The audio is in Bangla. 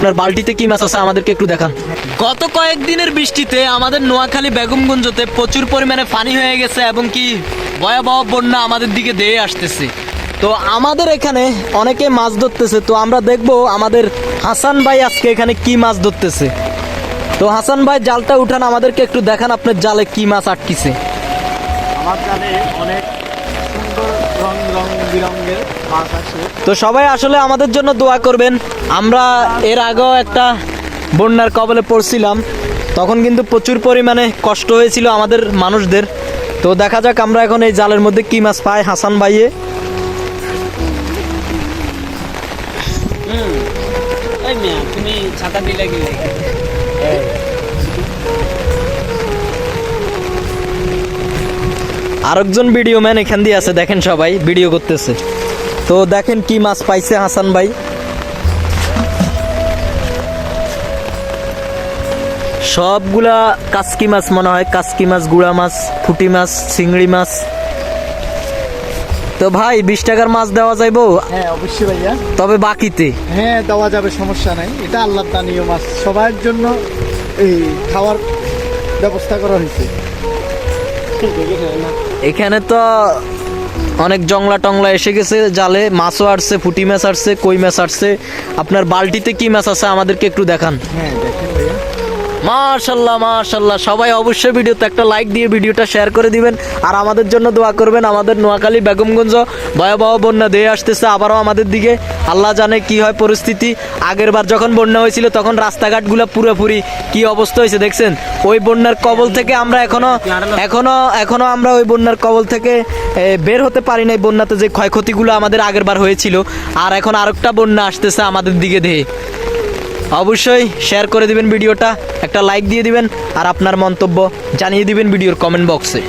আপনার বালতিতে কি মাছ আছে আমাদেরকে একটু দেখান। গত কয়েকদিনের বৃষ্টিতে আমাদের নোয়াখালী বেগমগঞ্জতে প্রচুর পরিমাণে পানি হয়ে গেছে এবং কি ভয়াবহ বন্যা আমাদের দিকে ধেয়ে আসতেছে। তো আমাদের এখানে অনেকে মাছ ধরতেছে, তো আমরা দেখবো আমাদের হাসান ভাই আজকে এখানে কি মাছ ধরতেছে। তো হাসান ভাই জালটা উঠান, আমাদেরকে একটু দেখান আপনার জালে কি মাছ আটকিছে। আমার জালে অনেক সুন্দর রং বিরঙের মাছ আছে। তো সবাই আসলে আমাদের জন্য দোয়া করবেন। আমরা এর আগেও একটা বন্যার কবলে পড়ছিলাম, তখন কিন্তু প্রচুর পরিমাণে কষ্ট হয়েছিল আমাদের মানুষদের। তো দেখা যাক আমরা এখন এই জালের মধ্যে কি মাছ পাই হাসান ভাইয়ে। তুমি ছাতা দিলে গেলে আরেকজন ভিডিও ম্যান এখান দিয়ে আছে, দেখেন সবাই ভিডিও করতেছে। তো দেখেন কি মাছ পাইছে হাসান ভাই। সবগুলা কাসকি মাছ মনে হয়, কাসকি মাছ, গুড়া মাছ, পুঁটি মাছ, চিংড়ি মাছ। তো ভাই 20 টাকার মাছ দেওয়া যাইবো? হ্যাঁ অবশ্যই ভাইয়া, তবে বাকিতে হ্যাঁ দেওয়া যাবে, সমস্যা নাই। এটা আল্লাহর দানীয় মাছ, সবার জন্য এই খাওয়ার ব্যবস্থা করা হয়েছে। এখানে তো অনেক জংলা টংলা এসে গেছে জালে, মাছও আসছে, পুঁটি মাছ আসছে, কই মাছ আসছে। আপনার বালতিতে কি মাছ আছে আমাদেরকে একটু দেখান। হ্যাঁ দেখেন ভাইয়া, মাশাল্লাহ মাশাল্লাহ। সবাই অবশ্যই ভিডিওতে একটা লাইক দিয়ে ভিডিওটা শেয়ার করে দিবেন আর আমাদের জন্য দোয়া করবেন। আমাদের নোয়াখালী বেগমগঞ্জ ভয়াবহ বন্যা দিয়ে আসতেছে আবারও আমাদের দিকে। আল্লাহ জানে কি হয় পরিস্থিতি। আগের বার যখন বন্যা হয়েছিল তখন রাস্তাঘাটগুলো পুরোপুরি কি অবস্থা হয়েছে দেখছেন। ওই বন্যার কবল থেকে আমরা এখনো আমরা ওই বন্যার কবল থেকে বের হতে পারি নাই। বন্যাতে যে ক্ষয়ক্ষতিগুলো আমাদের আগের বার হয়েছিল, আর এখন আরেকটা বন্যা আসতেছে আমাদের দিকে ধেয়ে। অবশ্যই শেয়ার করে দিবেন ভিডিওটা, একটা লাইক দিয়ে দিবেন আর আপনার মন্তব্য জানিয়ে দিবেন ভিডিওর কমেন্ট বক্সে।